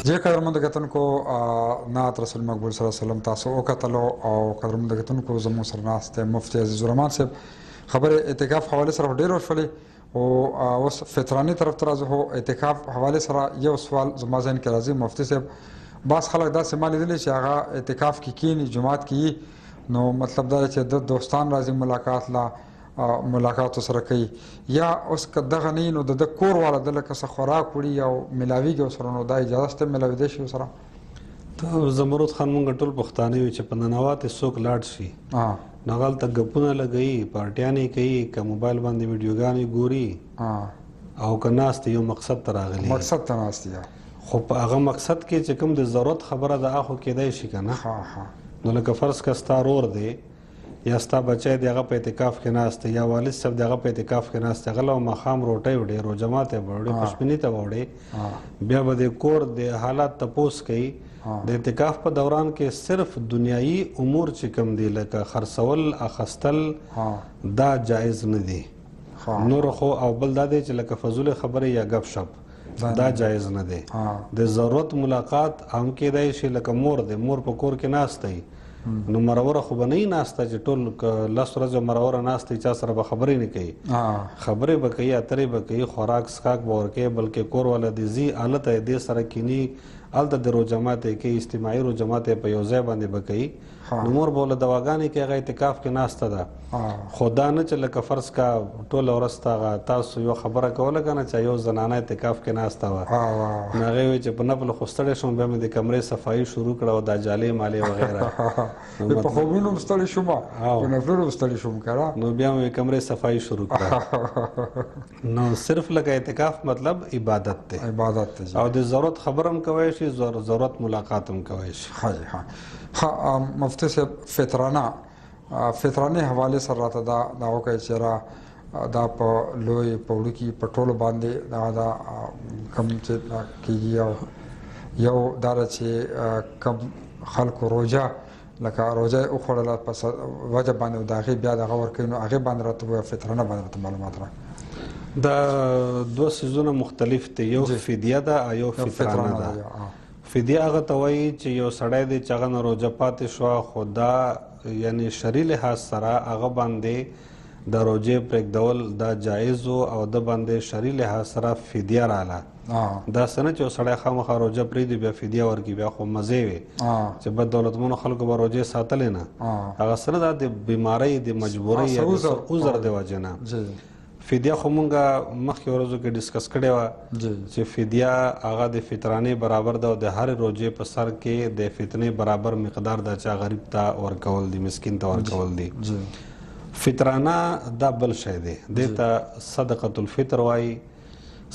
جې قدرمنو کتونکو نعت رسول مقبول صلی الله علیه وسلم تاسو وکتلو او قدرمنو کتونکو زموږ سره ناست دی مفتي عزیز الرحمن صاحب خبرې اعتکاف حوالې سره ډېر وشولې او اوس فطراني طرف ته راځو. خو اعتکاف حوالې سره یو سوال زما ذهن کې راځي مفتي صاحب بعض خلک داسې ما لیدلی چې هغه اعتکاف کې کینی جماعت کې نو مطلب دا چې د دوستان راځي ملاقات لا ملاقات سره کوي یا اوس که دغه نه نو د کور والا د لکه څه خوراک وړي او ملاویږي ورسره نو دا اجازه شته ملاویدی شي ورسره؟ ته زمرود خان مونږ ټول پښتانه یو چې په ننواتې څوک لاړ شي نو هلته ګپونه لګوي پارټیانې کوي که موبایل باندې ویډیوګانې ګوري او که ناست یو مقصد ته راغلی مقصد ته ناست خو په هغه مقصد کې چې کوم د ضرورت خبره ده هغه خو کیدای شي که نه نو لکه فرض که ستا رور دی یا ستا بچی دی هغه په اعتکاف کې ناست دی یا والد صاحب دی هغه په اعتکاف کې ناست دی هغه له ماښام روټۍ وړي روژه ماتی به وړي خوشبیني ته به وړي بیا به د کور د حالات تپوس کوي د اعتکاف په دوران کې صرف دنیایي امور چې کوم دي لکه خرڅول اخیستل دا جایز نه دي نور خو او بل دا دی چې لکه فضول خبرې یا گپ شپ دا جایز نه دی د ضرورت ملاقات هم کیدای شي لکه مور دی مور په کور کې ناست دی نو مروره خو به نه ناسته چې ټول لس ورځې مروره ناسته چا سره به خبرې نه کوي خبرې به کوي اترې به کوي خوراک سکاک به ورکوي بلکې کور والا د ځي هلته یې دې سره کیني هلته د روژه ماتې کوي اجتماعي روژه ماتې په یو ځای باندې به کوي نو مور به له دواګانې کې هغه اعتکاف کې ناسته ده خو دا نه چې لکه فرض کا ټوله ورځ ته تاسو یو خبره کوله که نه چې یو زنانه اعتکاف کې ناسته وه نو هغې وایي چې په نفل خو ستړی شوم بیا مې د کمرې صفایي شروع کړه او دا جالې مالې وغیره په خوبونو هم ستړی شوم په نفلونو هم ستړی شوم که نو بیا مې کمرې صفایي شروع کړه نو صرف لکه اعتکاف مطلب عبادت دی عبادت دی او د ضرورت خبر هم کوی شي ضرورت ملاقات هم کوی شي مفتی صاحب فطراني حوالې سره راته دا وکړئ چې را دا په لوی په وړوکي په ټولو باندې دا کوم چې کېږي او یو دا ده چې کوم خلکو روژه لکه روژه یې وخوړله په وجه باندې د هغې بیا دغه ورکوي نو هغې باندې راته ووایه فطرانه باندې راته معلومات را دا دوه څیزونه مختلف دي یو فدیه ده او یو فطرانه ده فدیه هغه ته وایي چې یو سړی دی چې هغه نه روژه پاتې شوه خو دا یعنی شرعي لحاظ سره هغه باندې د روژې پرېږدول دا جایز و او د باندې شرعي لحاظ سره فدیه راله دا څه نه چې یو سړی خامخا روژه پرېږدي بیا فدیه ورکړي بیا خو مزې وي چې بد دولتمنو خلکو به روژې ساتلې نه هغه څه نه دا د بیمارۍ د مجبورۍ یا د عذر د وجې نه فدیه خو مونږه مخکې ورځو کې ډسکس کړې وه چې فدیه هغه د فطرانې برابر ده او د هرې روژې په سر کې د فطرې برابر مقدار ده چې غریب ته ورکول دي مسکین ته ورکول دي فطرانه دا بل شی دی دې ته صدقة الفطر وایي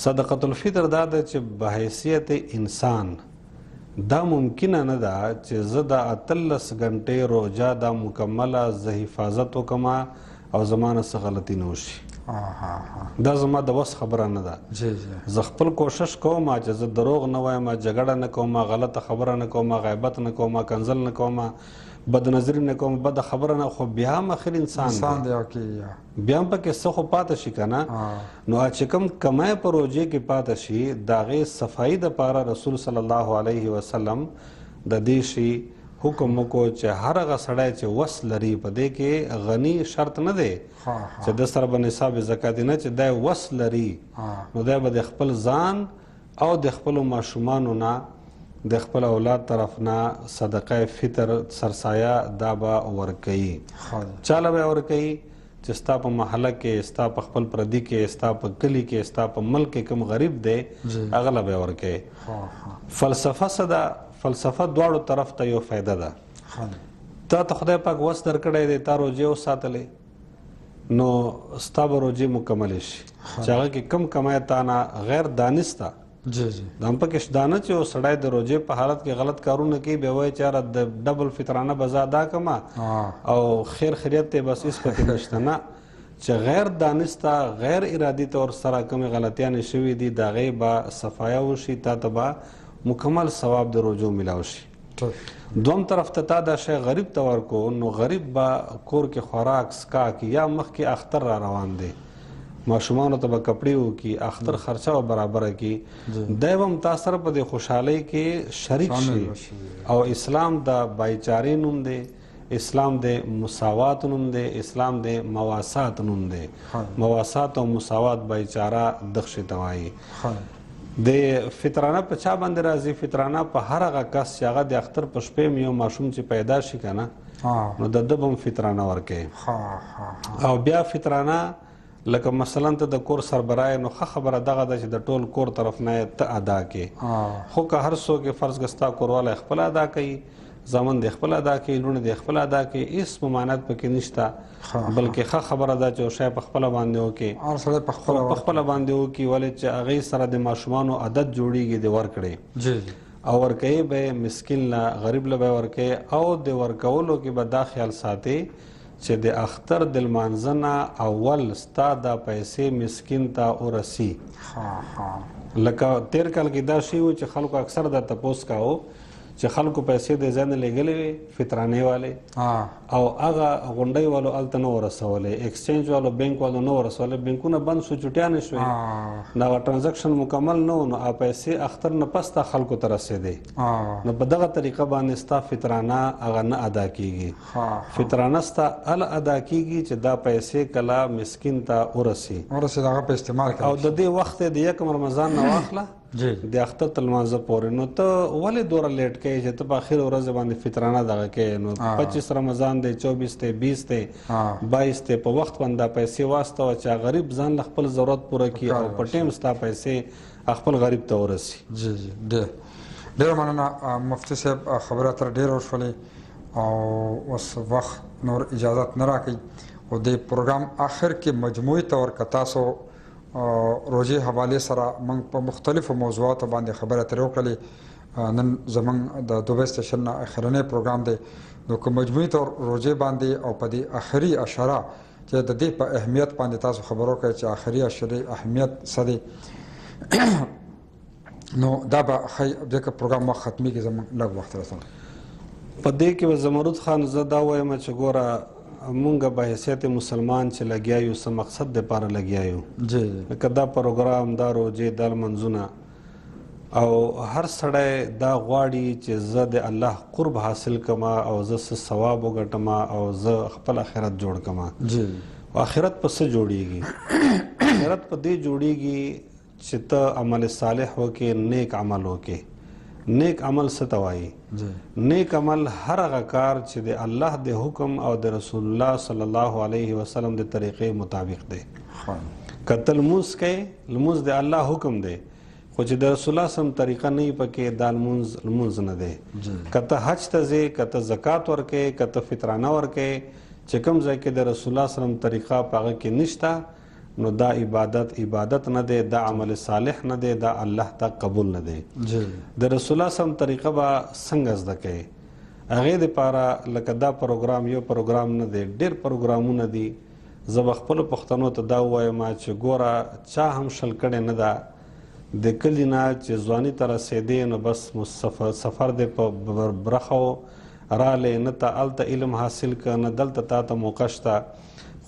صدقة الفطر دا ده چې بحیثیت انسان دا ممکنه نه ده چې زه د 18 غنټې روژه دا مکمله زه حفاظت وکړم او زما نه څه غلطي نه وشي دا زما د وس خبره نه ده زه خپل کوشش کوم چې زه دروغ نه وایم جګړه نه کوم غلطه خبره نه کوم غیبت نه کوم کنزل نه کوم بدنظري نه کوم بد خبره نه خو بیا هم اخر انسان دی بیا هم پکې څه خو پاته شي که نه نو چې کوم کمای په روژې کې پاته شي د هغې صفایي دپاره رسول صلی الله علیه وسلم د دې شي حکم وکړو چې هر هغه سړی چې وس لري په دې کې غني شرط نه دی چې د سره به نصاب زکات نه چې دی وس لري نو دی به د خپل ځان او د خپلو ماشومانو نه د خپل اولاد طرف نه صدقه فطر سرسایه دا به ورکوي چاله به ورکوي چې ستا په محله کې ستا په خپل پردي کې ستا په کلي کې ستا په ملک کې کوم غریب دی هغه له به ورکوي فلسفه څه ده فلسفه دواړو طرف ته یو فایده ده تا ته خدای پاک وس درکړی دی تا روژې وساتلې نو ستا به روژې مکملې شي چې هغه کې کم کمای تا نه غیر دانسته دا هم پکې شته نه چې یو سړی د روژې په حالت کې غلط کارونه کوي بیا وایي چې یاره د ډبل فطرانه به زه ادا کړم او خیر خیریت دی بس هېڅ پکې نشته نه چې غیر دانسته غیر ارادي طور سره کومې غلطیانې شوي دي د هغې به صفایه وشي تا ته به مکمل ثواب د روژو میلاو شي دوم طرف ته تا دا شی غریب ته ورکو نو غریب به کور کې خوراک سکاک یا مخکې اختر را روان دی ماشومانو ته به کپړې وکړي، اختر خرچه به برابره کړي، دی به هم تا سره په دې خوشحالۍ کې شریک شي. او اسلام د بایچارې نوم دی، اسلام د مساوات نوم دی، اسلام د مواسات نوم دی. مواسات او مساوات بایچاره دغشې ته وایي. د فطرانه په چا باندې راځي؟ فطرانه په هر هغه کس چې هغه د اختر په شپې یو ماشوم چې پیدا شي که نه، نو د ده به هم فطرانه ورکوي. او بیا فطرانه لکه مثلا ته د کور سربراه نو ښه خبره دغه ده چې د ټول کور طرف نه ته ادا کړې. خو که هر څوک فرض کړه ستا کوروالی خپل ادا کوي، زامن د خپل ادا کوي، لوڼې د خپل ادا کوي، هېڅ ممانعت پکې نشته، بلکې ښه خبره ده چې یو شی په خپله باندې وکړي، په خپله باندې وکړي، ولې چې هغې سره د ماشومانو عادت جوړېږي د ورکړې. او ورکوي به یې مسکین له غریب له به یې ورکوي. او د ورکولو کې به دا خیال ساتي چې د اختر د لمانځه نه اول ستا دا پیسې مسکین ته ورسي. لکه تیر کال کې دا شی و چې خلکو اکثر دا تپوس کاوه چې خلکو پیسې د ځای نه لېږلې وې فطرانې والې، او هغه غونډۍ والو هلته نه ورسولې، ایکسچینج والو بینک والو نه ورسولې، بینکونه بند شو، چوټیانې شوې، نو هغه ټرانزکشن مکمل نه و، نو هغه پیسې اختر نه پس ته خلکو ته رسېدې. نو په دغه طریقه باندې ستا فطرانه هغه نه ادا کېږي. فطرانه ستا هله ادا کېږي چې دا پیسې کله مسکین ته ورسي، او د دې وخت د یکم رمضان نه واخله د اختر تر لمانځه پورې. نو ته ولې دوره لیټ کوې چې ته په اخر ورځ باندې فطرانه دغه کوې؟ نو 25 رمضان دی، 24 دی، 20 دی، 22 دی، په وخت باندې دا پیسې واستوه چې غریب ځان له خپل ضرورت پوره کړي او په ټیم ستا پیسې خپل غریب ته ورسي. ډېره مننه مفتي صاحب، خبره تر ډېره وشولې او اوس وخت نور اجازت نه راکوي. او د پروګرام آخر کې مجموعي طور که تاسو روژې حوالې سره موږ په مختلفو موضوعاتو باندې خبرې اترې وکړلې. نن زموږ د دوبۍ سټیشن نه اخرنی پروګرام دی، نو که مجموعي طور روژې باندې او په دې آخري اشاره چې د دې په اهمیت باندې تاسو خبرو کوئ چې آخري اشرې اهمیت څه دی، نو دا به ښایي ځکه پروګرام وخت ختمېږي، زموږ لږ وخت رسوي. په دې کې به زمرود خان زه دا وایم چې ګوره مونږ به حیثیت مسلمان چې لګیا یو څه مقصد دپاره لګیا یو، لکه دا پروګرام، دا روژې، دا لمنځونه، او هر سړی دا غواړي چې زه د الله قرب حاصل کما او زه څه ثواب وګټمه او زه خپل آخرت جوړ کما. او آخرت په څه جوړیږي؟ آخرت په دې جوړیږي چې ته عمل صالح وکې، نیک عمل وکې. نیک عمل څه ته وایي؟ نیک عمل هر هغه کار چې د الله د حکم او د رسول الله صلی الله علیه وسلم د طریقې مطابق دی. که ته لمونځ کوې، لمونځ د الله حکم دی، خو چې د رسول الله صلی طریقه نه وي پکې، دا لمونځ نه دی. که ته حج ته ځې، که ته زکات ورکوې، که ته فطرانه ورکوې، چې کوم ځای کې د رسول الله صلی طریقه په هغه کې نشته، نو دا عبادت نه دی، دا عمل صالح نه دی، دا الله ته قبول نه دی. د رسول الله صلی طریقه به څنګه زده کوې؟ هغې دپاره لکه دا پروګرام یو پروګرام نه دی، ډېر پروګرامونه دي. زه به خپلو پښتنو ته دا ووایم چې ګوره چا هم شل کړې نه ده د کلي نه چې ځواني ته رسېدې، نو بس سفر دی په برخو رالی، نه ته هلته علم حاصل که، نه دلته تا ته موقع شته،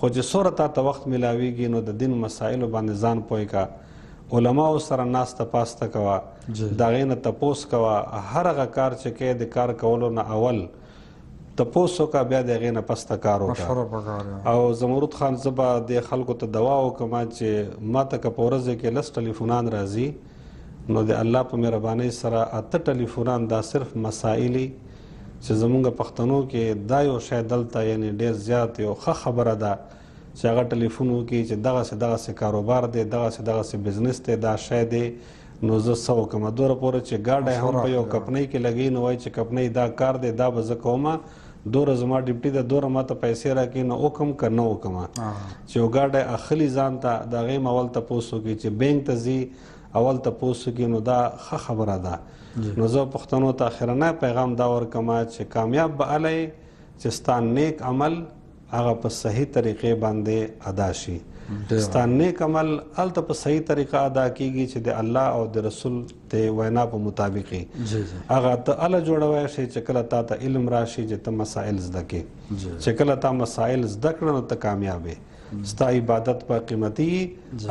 خو چې څومره تا ته وخت میلاویږي نو د دین مسایلو باندې ځان پوه که، علماو سره ناسته پاسته کوه، د هغې نه تپوس کوه، هر هغه کار چې کوې د کار کولو نه اول تپوس وکړه، بیا د هغې نه پسته کار وکړه. او زمرود خان زه به د خلکو ته دعا وکړم چې ما ته که په ورځې کې 10 ټلیفونان راځي، نو د الله په مهربانۍ سره 8 ټلیفونان دا صرف مسایلي چې زمونږ پښتنو کې دا یو شی دلته یعنی ډېر زیات یو ښه خبره ده چې هغه ټلیفون وکړي چې دغسې کاروبار دی، دغسې بزنس دی، دا شی دی، نو زه څه وکړم؟ دومره پورې چې ګاډی هم په یو کپنۍ کې لګوي، نو وایي چې کپنۍ دا کار دی، دا به زه کومه، دومره زما ډیوټي ده، دومره ما ته پیسې راکړي، نو وکړم که نه وکړم. چې یو ګاډی اخلي ځان ته، د هغې هم اول تپوس وکړي، چې بینک ته ځي اول تپوس وکړي، نو دا ښه خبره ده. نو زه پښتنو ته اخرنی پیغام دا ورکړم چې کامیاب به هله یې چې ستا نیک عمل هغه په صحیح طریقې باندې ادا شي. ستا نیک عمل هلته په صحیح طریقه ادا کیږي چې د الله او د رسول د وینا په مطابق وي. هغه ته هله جوړوی شي چې کله تا ته علم راشي چې ته مسایل زده کړې، چې کله تا مسایل زده کړه نو ته کامیاب یې. ستا عبادت په قیمتي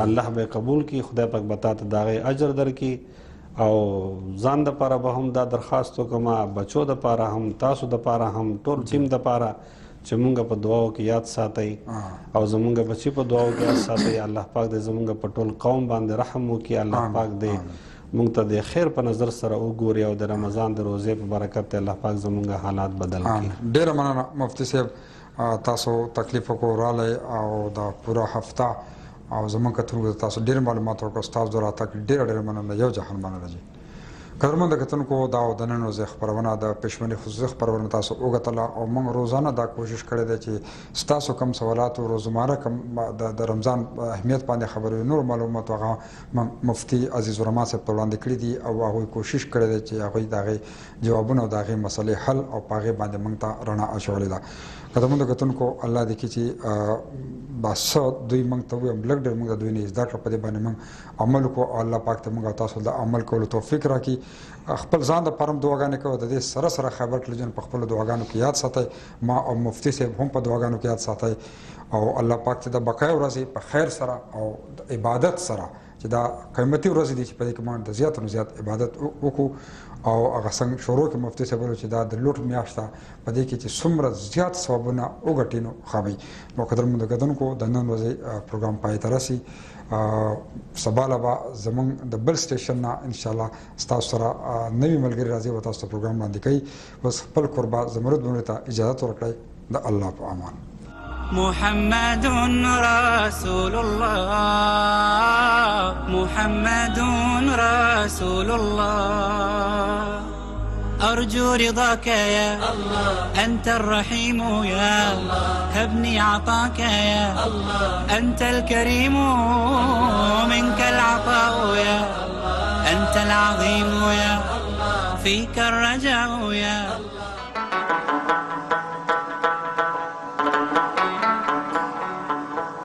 الله به قبول کی خدای پاک به تا ته د هغې اجر درکړي او ځان دپاره به هم دا درخواست وکړم بچو دپاره هم تاسو دپاره هم ټول ټیم دپاره چې مونږ په دعاو کې یاد ساتئ او زمونږ بچي په دعاو کې یاد ساتئ الله پاک دې زمونږ په ټول قوم باندې رحم وکړي الله پاک دې مونږ ته د خیر په نظر سره وګوري او د رمضان د روزې په برکت الله پاک زمونږ حالات بدل کړي. ډېره مننه مفتي صاحب تاسو تکلیف وکړو رالی او دا پوره هفته او زمونږ کتونکو ته تاسو ډېر معلومات ورکړو ستاسو د راتګ ډېره مننه یو جهان مننه جي. قدرمنو د کتونکو دا د نن ورځې خپرونه د پښمنۍ خصوصي خپرونه تاسو وګټله او موږ روزانه دا کوشش کړی دی چې ستاسو کم سوالات او روزمره کم د رمضان اهمیت باندې خبرې نور معلومات هغه مفتي عزیز الرحمن صاحب ته وړاندې کړي دي او هغوی کوشش کړی دی چې هغوی د هغې جوابونه او د هغې مسلې حل او په هغې باندې موږ ته رڼا اچولې ده. قدرمنو کتونکو الله دې کړي چې بس دوی موږ ته ووایم لږ ډېر موږ د دوی نه زده کړه په دې باندې موږ عمل وکړو او الله پاک ته موږ تاسو د عمل کولو توفیق راکړي. خپل ځان د پرم دعاګانې کوو د دې سره سره خیبر ټلویزیون په خپلو دعاګانو کې یاد ساتئ ما او مفتي صاحب هم په دعاګانو کې یاد ساتئ او الله پاک ته د بقای ورځې په خیر سره او د عبادت سره چې دا قیمتي ورځې دي چې په دې کې موږ د زیات نه زیات عبادت وکړو او هغه څنګه شروع کې مفتي صاحب ویلو چې دا د لوټ میاشت ده په دې کې چې څومره زیات ثوابونه وګټي نو ښه وي. نو قدرمنو کتونکو د نن ورځې پروګرام پای ته رسي سبا له به زمونږ د بل سټیشن نه انشاءالله ستاسو سره نوي ملګري راځي او تاسو ته پروګرام وړاندې کوي. بس خپل قربا زمرد بنوري ته اجازت ورکړئ د الله په امان. محمد رسول الله محمد رسول الله أرجو رضاك يا الله أنت الرحيم يا الله هبني عطاك يا الله أنت الكريم منك العطاء يا الله أنت العظيم يا الله فيك الرجاء يا الله